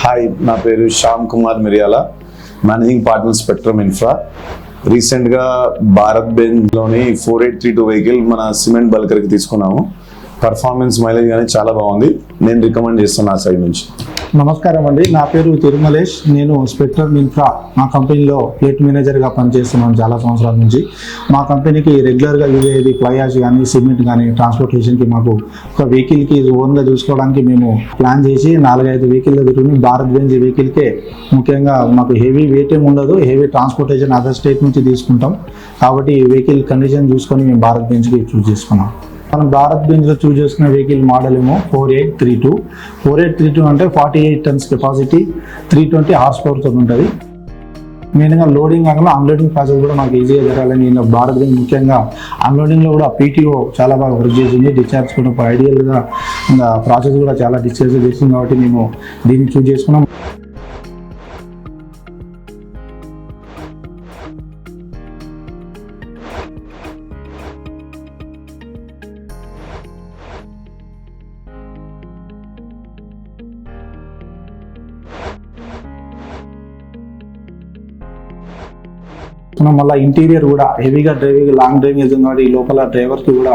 Hi, నా పేరు శ్యామ్ కుమార్ మిర్యాల, managing partner spectrum infra. రీసెంట్గా భారత్ బెంజ్లోని 4832 వెహికల్ మన సిమెంట్ బల్కర్కి తీసుకున్నాము. పర్ఫార్మెన్స్ మైలేజ్ కానీ చాలా బాగుంది. నేను రికమెండ్ చేస్తాను ఆ సైడ్ నుంచి. నమస్కారం అండి, నా పేరు తిరుమలేష్. నేను స్పెక్ట్రమ్ ఇన్ఫ్రా మా కంపెనీలో ప్లేట్ మేనేజర్గా పనిచేస్తున్నాను చాలా సంవత్సరాల నుంచి. మా కంపెనీకి రెగ్యులర్గా యూజ్ అయ్యేది ఫ్లై యాష్ కానీ సిమెంట్ కానీ ట్రాన్స్పోర్టేషన్కి మాకు ఒక వెహికల్కి ఓన్గా చూసుకోవడానికి మేము ప్లాన్ చేసి 4-5 వెహికల్ తిరుగుని భారత్ బెంజ్ వెహికల్కే ముఖ్యంగా మాకు హెవీ వెయిట్ ఏమి ఉండదు, హెవీ ట్రాన్స్పోర్టేషన్ అదర్ స్టేట్ నుంచి తీసుకుంటాం కాబట్టి ఈ వెహికల్ కండిషన్ చూసుకొని మేము భారత్ బెంజ్కి చూస్ చేసుకున్నాం. మనం భారత్ బెంజ్లో చూస్ చేసుకున్న వెహికల్ మోడల్ ఏమో 4832 అంటే 48 టన్స్ కెపాసిటీ, 320 హార్స్ పవర్తో ఉంటుంది. మెయిన్గా లోడింగ్ కాకుండా అన్లోడింగ్ ప్రాసెస్ కూడా మాకు ఈజీగా జరగాలని నేను భారత్ బెంజ్ ముఖ్యంగా అన్లోడింగ్లో కూడా పీటీఓ చాలా బాగా వర్క్ చేసింది. డిశ్చార్జ్ కూడా ఐడియల్గా ప్రాసెస్ కూడా చాలా డిశ్చార్జ్ చేస్తుంది కాబట్టి మేము దీన్ని చూస్ చేసుకున్నాం. మళ్ళీ ఇంటీరియర్ కూడా హెవీగా డ్రైవింగ్ లాంగ్ డ్రైవింగ్ వెళ్తుంది కాబట్టి లోపల డ్రైవర్కి కూడా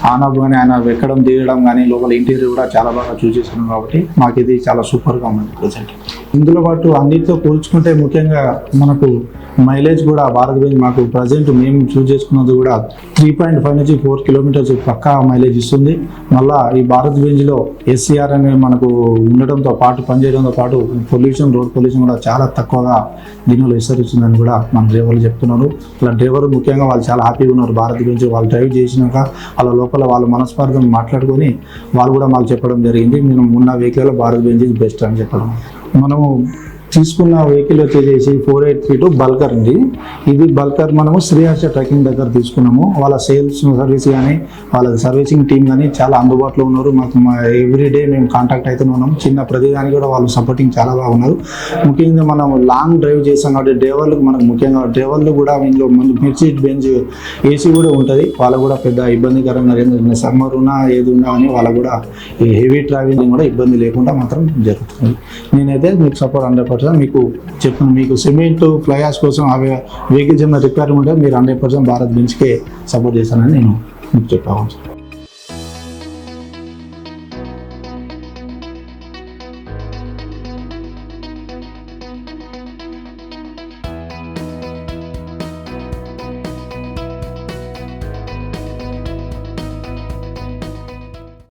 ఆన్ ఆఫ్ కానీ ఆయన ఎక్కడం దిగడం కానీ లోపల ఇంటీరియర్ కూడా చాలా బాగా చూస్ చేసుకున్నాం కాబట్టి మాకు ఇది చాలా సూపర్గా ఉంది ప్రజెంట్. ఇందులో పాటు అన్నిటితో పోల్చుకుంటే ముఖ్యంగా మనకు మైలేజ్ కూడా భారత్ బెంజ్ మాకు ప్రజెంట్ మేము చూస్ చేసుకున్నది కూడా 3.5 నుంచి 4 కిలోమీటర్స్ పక్కా మైలేజ్ ఇస్తుంది. మళ్ళీ ఈ భారత్ బెంజ్లో SCR అనే మనకు ఉండడంతో పాటు పనిచేయడంతో పాటు రోడ్ పొల్యూషన్ కూడా చాలా తక్కువగా దీనిలో విస్తరిస్తుందని కూడా మన డ్రైవర్లు చెప్తున్నారు. అలా డ్రైవర్ ముఖ్యంగా వాళ్ళు చాలా హ్యాపీగా ఉన్నారు. భారత్ బెంజ్ వాళ్ళు డ్రైవ్ చేసినాక వాళ్ళ లోపల వాళ్ళ మనస్పార్థం మాట్లాడుకొని వాళ్ళు కూడా మాకు చెప్పడం జరిగింది. మేము ఉన్న వెహికల్లో భారత్ బెంజ్ ఇస్ బెస్ట్ అని చెప్పడం. మనము తీసుకున్న వెహికల్ వచ్చేసి 4832 బల్కర్ అండి. ఇది బల్కర్ మనము శ్రీహర్ష ట్రకింగ్ దగ్గర తీసుకున్నాము. వాళ్ళ సేల్స్ సర్వీస్ కానీ వాళ్ళ సర్వీసింగ్ టీం కానీ చాలా అందుబాటులో ఉన్నారు. మాకు ఎవ్రీడే మేము కాంటాక్ట్ అవుతూనే ఉన్నాం. చిన్న ప్రతిదానికి కూడా వాళ్ళు సపోర్టింగ్ చాలా బాగున్నారు. ముఖ్యంగా మనం లాంగ్ డ్రైవ్ చేస్తాం కాబట్టి డ్రైవర్లకు మనకు ముఖ్యంగా డ్రైవర్లు కూడా ఇందులో మిర్చిట్ బెంజ్ ఏసీ కూడా ఉంటుంది. వాళ్ళకు కూడా పెద్ద ఇబ్బందికరంగా ఏంటంటే సమ్మర్ ఉన్నా ఏది ఉన్నా కానీ వాళ్ళకు కూడా ఈ హెవీ ట్రావెలింగ్ కూడా ఇబ్బంది లేకుండా మాత్రం జరుగుతుంది. నేనైతే మీకు సపోర్ట్ 100% మీకు చెప్పాను. మీకు సిమెంట్ ఫ్లై యాష్ కోసం అవి వెహికల్స్ ఏమైనా రిక్వైర్మెంట్ ఉంటే మీరు 100% భారత్ బెంజ్కే సపోర్ట్ చేస్తానని నేను మీకు చెప్పాను.